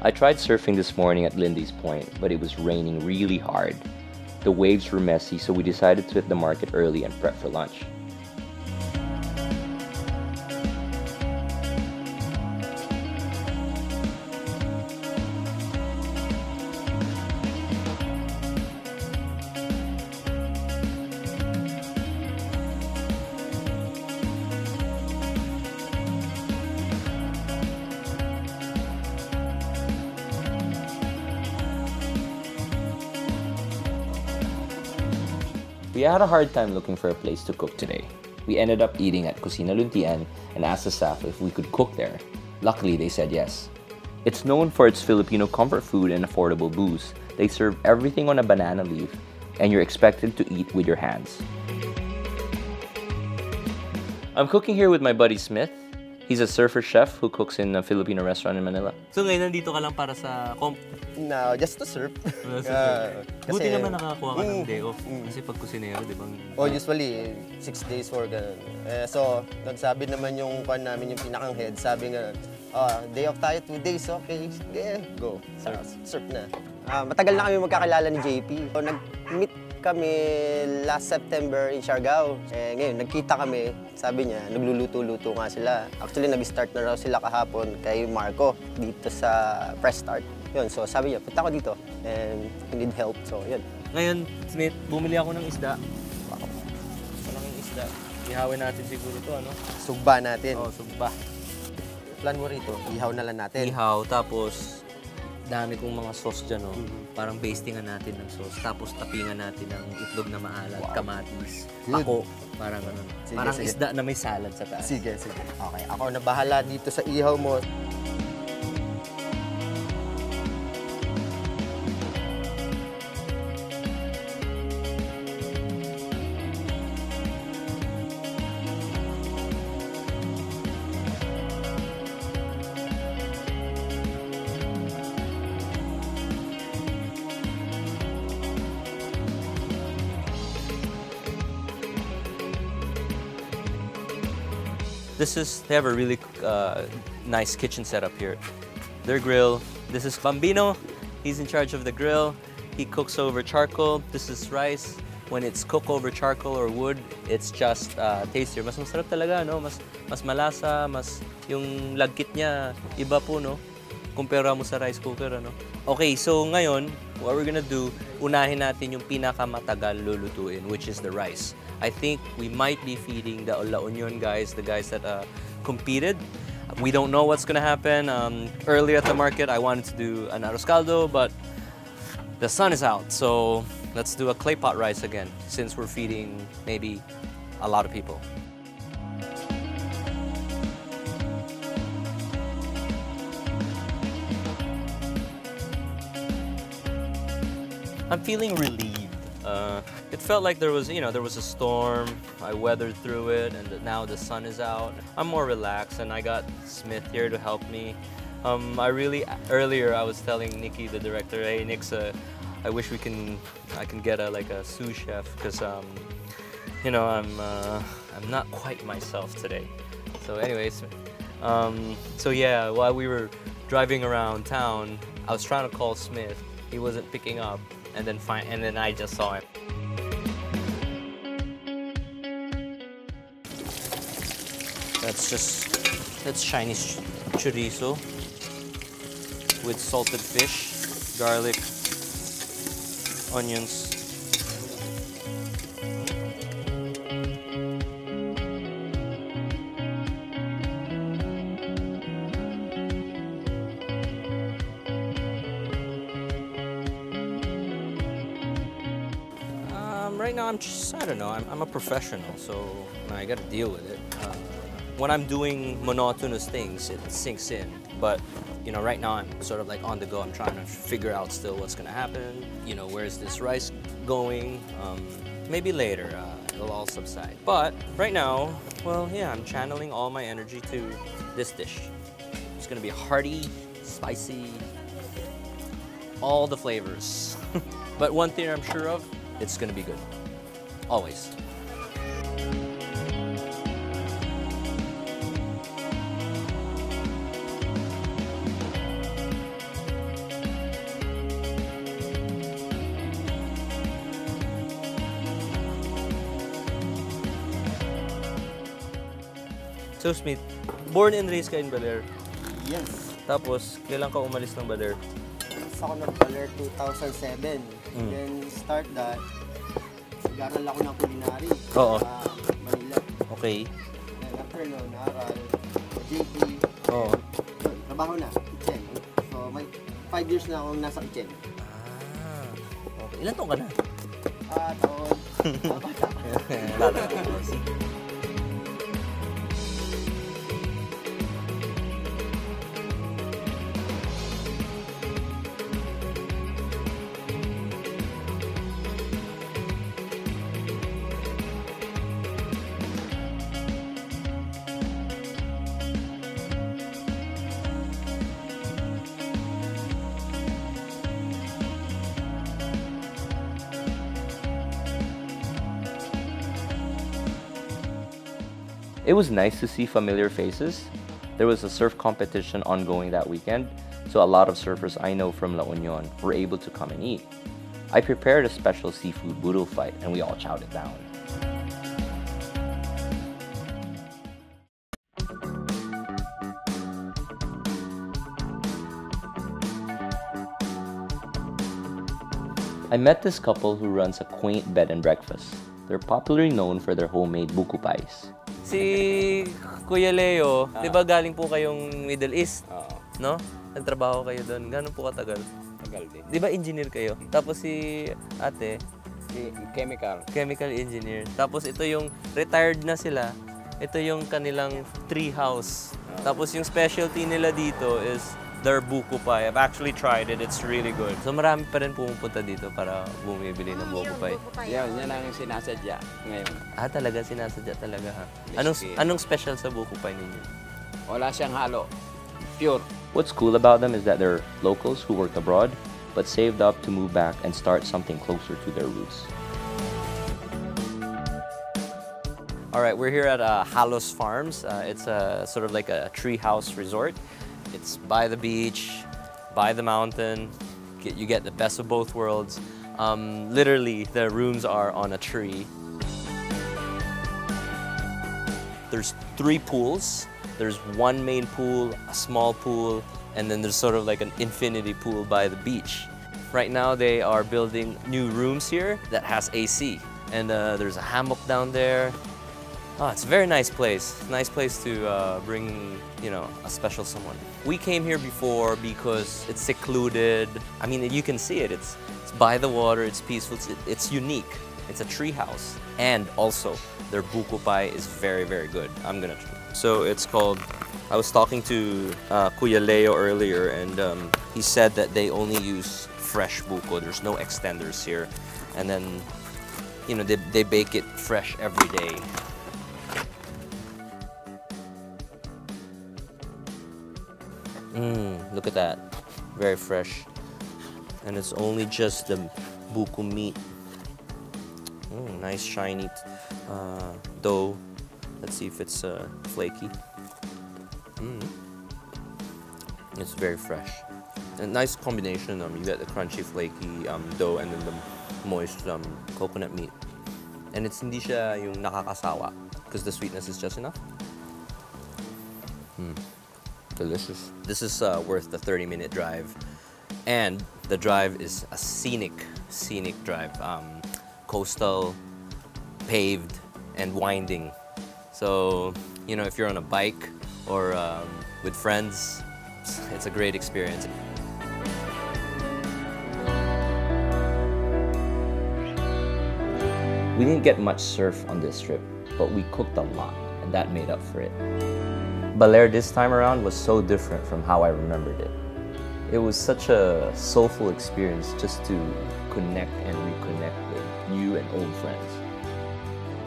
I tried surfing this morning at Lindy's Point, but it was raining really hard. The waves were messy, so we decided to hit the market early and prep for lunch. We had a hard time looking for a place to cook today. We ended up eating at Kusina Luntian and asked the staff if we could cook there. Luckily, they said yes. It's known for its Filipino comfort food and affordable booze. They serve everything on a banana leaf, and you're expected to eat with your hands. I'm cooking here with my buddy Smith. He's a surfer chef who cooks in a Filipino restaurant in Manila. So ngayon nandito ka lang para sa comp? No, just to surf. Buti naman nakakuha ka ng day off. Kasi pag kusinero, di ba? Oh, usually 6 days for ganun. So, nagsabi naman yung pan namin, yung pinakang head, sabi nga, day off tayo, 2 days, okay, sige, go. Surf na. Matagal na kami magkakilala ni JP. So, nag-meet kami last September in Siargao. Ngayon, nagkita kami. Sabi niya, nagluluto-luto nga sila. Actually, nag-start na raw sila kahapon kay Marco dito sa Press Start. Yun, so sabi niya, punta ko dito and he need help. So, yun. Ngayon, Smith, bumili ako ng isda. Malaking isda. Ihawin natin siguro to, ano? Sugba natin. Oo, sugba. Plan mo rito, ihaw na lang natin. Ihaw, tapos dami kong mga sauce dyan, no? Parang bastingan natin ng sauce. Tapos tapingan natin ng itlog na maalat, kamatis, pako. Parang ano. Sige, parang sige. isda na may salad sa taas. Sige. Okay, ako na bahala dito sa ihaw mo. They have a really nice kitchen setup here. Their grill, this is Bambino. He's in charge of the grill. He cooks over charcoal. This is rice. When it's cooked over charcoal or wood, it's just tastier. Mas masarap talaga, no? Mas malasa, mas yung lagkit niya iba po, no? Kumpara mo sa rice cooker, ano? Okay, so ngayon, what we're gonna do, unahin natin yung pinakamatagal lulutuin, which is the rice. I think we might be feeding the La Union guys, the guys that competed. We don't know what's gonna happen. Earlier at the market, I wanted to do an arroz caldo, but the sun is out, so let's do a clay pot rice again, since we're feeding maybe a lot of people. I'm feeling relieved. It felt like there was a storm. I weathered through it, and now the sun is out. I'm more relaxed, and I got Smith here to help me. Earlier I was telling Nikki, the director, hey Nix, I wish I can get a sous chef, because I'm not quite myself today. So anyways, so yeah, while we were driving around town, I was trying to call Smith. He wasn't picking up. And then I just saw him. That's Chinese chorizo with salted fish, garlic, onions. Right now, I don't know, I'm a professional, so I gotta deal with it. When I'm doing monotonous things, it sinks in. But, right now I'm sort of like on the go. I'm trying to figure out still what's gonna happen. Where's this rice going? Maybe later, it'll all subside. But right now, well, yeah, I'm channeling all my energy to this dish. It's gonna be hearty, spicy, all the flavors. But one thing I'm sure of, it's gonna be good. Always. So, Smith, born and raised ka in Baler. Yes. Tapos, kailan ka umalis ng Baler? Sa ako ng Baler 2007. Then start that, nag-aral ako ng culinary Oo. sa Manila. Okay. Then after nun, naaral, JP. Oo. Yun, trabaho na, kitchen. So may 5 years na akong nasa kitchen. Ah, okay. Ilan taon ka na? Taon. Bata. It was nice to see familiar faces. There was a surf competition ongoing that weekend, so a lot of surfers I know from La Union were able to come and eat. I prepared a special seafood boodle fight and we all chowed it down. I met this couple who runs a quaint bed and breakfast. They're popularly known for their homemade buko pies. Si Kuya Leo, di ba galing po kayong Middle East? Oo. No? Nagtrabaho kayo doon. Gano'n po katagal? Tagal din. Di ba engineer kayo? Tapos si ate, Chemical. engineer. Tapos ito yung retired na sila. Ito yung kanilang tree house. Tapos yung specialty nila dito is their buko pie. I've actually tried it. It's really good. So marami pa rin pumupunta dito para bumibili ng buko pie. Yan ang sinasadya ngayon. Ah, talaga? Sinasadya talaga ha? Anong special sa buko pie ninyo? Wala siyang halo. Pure. What's cool about them is that they're locals who worked abroad, but saved up to move back and start something closer to their roots. All right, we're here at Halos Farms. It's a sort of like a tree house resort. It's by the beach, by the mountain. You get the best of both worlds. Literally, the rooms are on a tree. There's 3 pools. There's one main pool, a small pool, and then there's sort of like an infinity pool by the beach. Right now, they are building new rooms here that has AC. And there's a hammock down there. Oh, it's a very nice place. Nice place to bring, you know, a special someone. We came here before because it's secluded. I mean, you can see it. It's by the water. It's peaceful. It's unique. It's a tree house. And also, their buko pie is very, very good. I'm gonna try. So it's called. I was talking to Kuya Leo earlier, and he said that they only use fresh buko. There's no extenders here, and then, you know, they bake it fresh every day. Look at that, very fresh. And it's only just the buko meat. Nice shiny dough. Let's see if it's flaky. It's very fresh. A nice combination. You get the crunchy, flaky dough and then the moist coconut meat. And it's hindi siya yung nakakasawa because the sweetness is just enough. Delicious. This is worth the 30-minute drive. And the drive is a scenic drive. Coastal, paved, and winding. So, you know, if you're on a bike or with friends, it's a great experience. We didn't get much surf on this trip, but we cooked a lot, and that made up for it. Baler this time around was so different from how I remembered it. It was such a soulful experience just to connect and reconnect with new and old friends.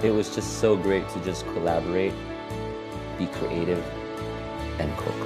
It was just so great to just collaborate, be creative, and cook.